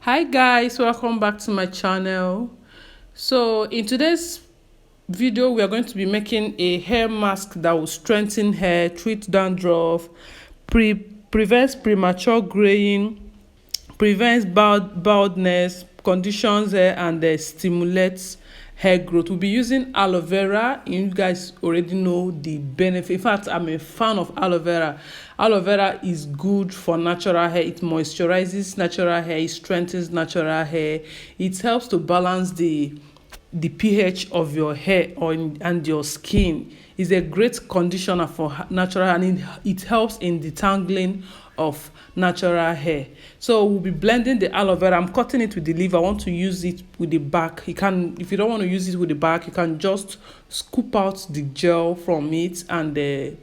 Hi guys, welcome back to my channel. So in today's video we are going to be making a hair mask that will strengthen hair, treat dandruff, prevents premature graying, prevents baldness, conditions hair, and stimulates hair growth. We'll be using aloe vera. You guys already know the benefit. In fact, I'm a fan of aloe vera. Aloe vera is good for natural hair. It moisturizes natural hair, it strengthens natural hair. It helps to balance the pH of your hair and your skin. Is a great conditioner for natural, and it helps in detangling of natural hair. So we'll be blending the aloe vera. I'm cutting it with the leaf. I want to use it with the back. You can, if you don't want to use it with the back, you can just scoop out the gel from it and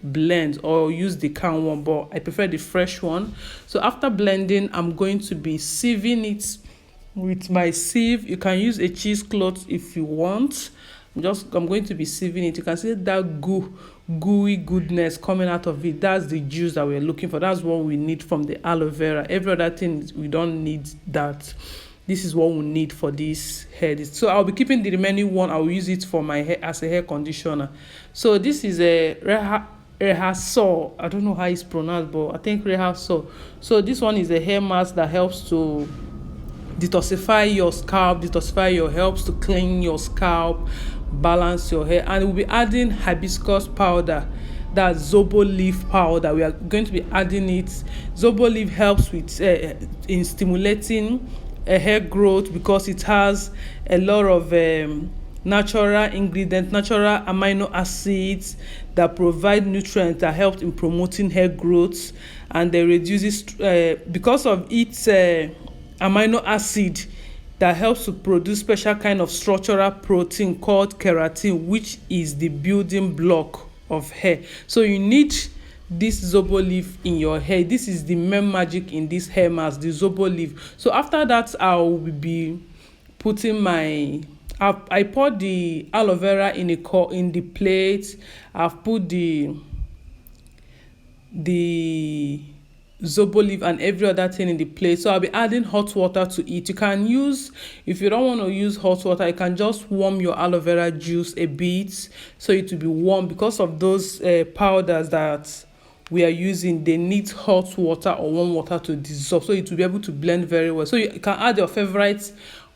blend, or use the can one, but I prefer the fresh one. So after blending, I'm going to be sieving it with my sieve. You can use a cheesecloth if you want. I'm going to be sieving it. You can see that gooey goodness coming out of it. That's the juice that we're looking for. That's what we need from the aloe vera. Every other thing, we don't need that. This is what we need for this hair. So I'll be keeping the remaining one. I'll use it for my hair as a hair conditioner. So this is a Rehasol. I don't know how it's pronounced, but I think Rehasol. So this one is a hair mask that helps to detoxify your scalp, helps to clean your scalp, balance your hair. And we'll be adding hibiscus powder, that's zobo leaf powder. We are going to be adding it. Zobo leaf helps with in stimulating hair growth, because it has a lot of natural ingredients, natural amino acids that provide nutrients that help in promoting hair growth, and they reduces because of its amino acid that helps to produce special kind of structural protein called keratin, which is the building block of hair. So you need this zobo leaf in your hair. This is the main magic in this hair mask, the zobo leaf. So after that, I will be putting I poured the aloe vera in the plate. I've put the zobo leaf and every other thing in the plate. So I'll be adding hot water to it. You can use, if you don't want to use hot water, you can just warm your aloe vera juice a bit so it will be warm. Because of those powders that we are using, they need hot water or warm water to dissolve, so it will be able to blend very well. So you can add your favorite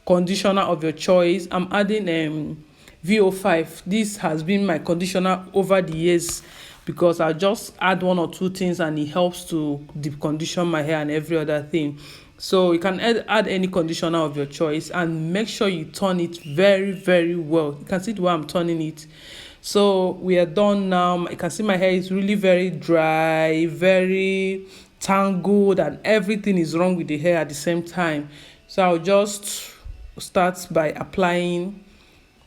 conditioner of your choice. I'm adding VO5. This has been my conditioner over the years, because I just add one or two things and it helps to deep condition my hair and every other thing. So you can add any conditioner of your choice, and make sure you turn it very well. You can see the way I'm turning it. So we are done now. You can see my hair is really very dry, very tangled, and everything is wrong with the hair at the same time. So I'll just start by applying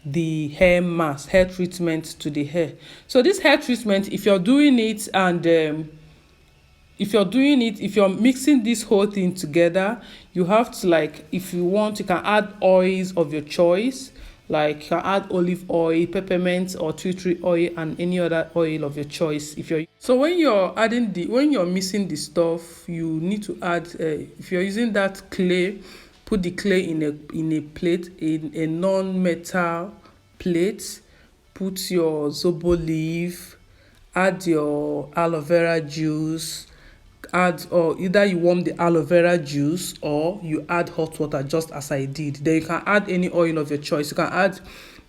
the hair mask, hair treatment to the hair. So this hair treatment, if you're doing it if you're mixing this whole thing together, you have to, like, if you want, you can add oils of your choice. Like you can add olive oil, peppermint, or tea tree oil, and any other oil of your choice. When you're mixing the stuff, you need to add if you're using that clay, put the clay in a plate, in a non-metal plate. Put your zobo leaf, add your aloe vera juice, or either you warm the aloe vera juice or you add hot water, just as I did. Then you can add any oil of your choice. You can add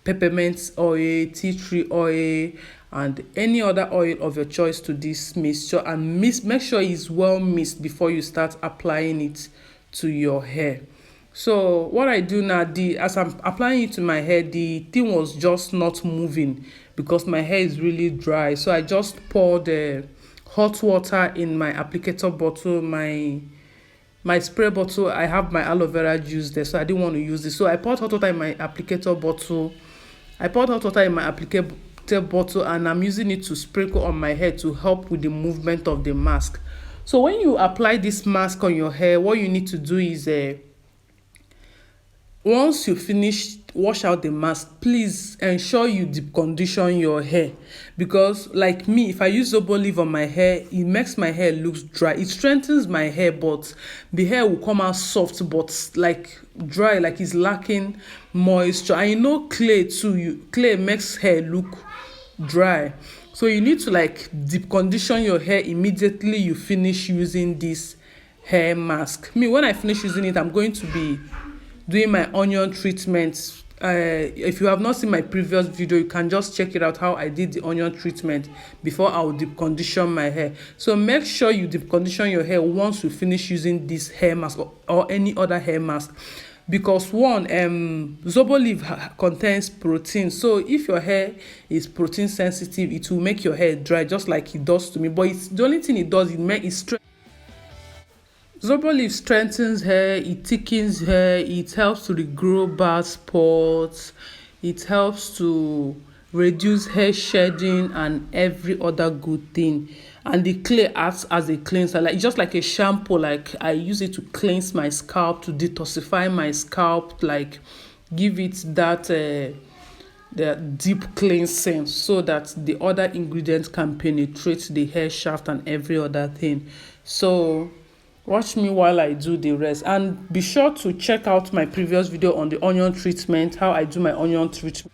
peppermint oil, tea tree oil, and any other oil of your choice to this mixture, and make sure it's well mixed before you start applying it to your hair. So what I do now, as I'm applying it to my hair, the thing was just not moving because my hair is really dry. So I just poured the hot water in my applicator bottle, my spray bottle. I have my aloe vera juice there, so I didn't want to use this. So I poured hot water in my applicator bottle. And I'm using it to sprinkle on my hair to help with the movement of the mask. So when you apply this mask on your hair, what you need to do is once you finish wash out the mask, please ensure you deep condition your hair, because like me, if I use zobo leaf on my hair, it makes my hair looks dry. It strengthens my hair, but the hair will come out soft but like dry, like it's lacking moisture. And you know clay too, clay makes hair look dry. So you need to like deep condition your hair immediately you finish using this hair mask. Me, when I finish using it, I'm going to be doing my onion treatment. If you have not seen my previous video, you can just check it out how I did the onion treatment before I will deep condition my hair. So make sure you deep condition your hair once you finish using this hair mask or any other hair mask, because one, zobo leaf contains protein. So if your hair is protein sensitive, it will make your hair dry just like it does to me. But it's the only thing it does, zobo leaf strengthens hair, it thickens hair, it helps to regrow bad spots, it helps to reduce hair shedding and every other good thing. And the clay acts as a cleanser, like just like a shampoo. Like I use it to cleanse my scalp, to detoxify my scalp, like give it that the deep cleansing, so that the other ingredients can penetrate the hair shaft and every other thing. So watch me while I do the rest, and be sure to check out my previous video on the onion treatment, how I do my onion treatment.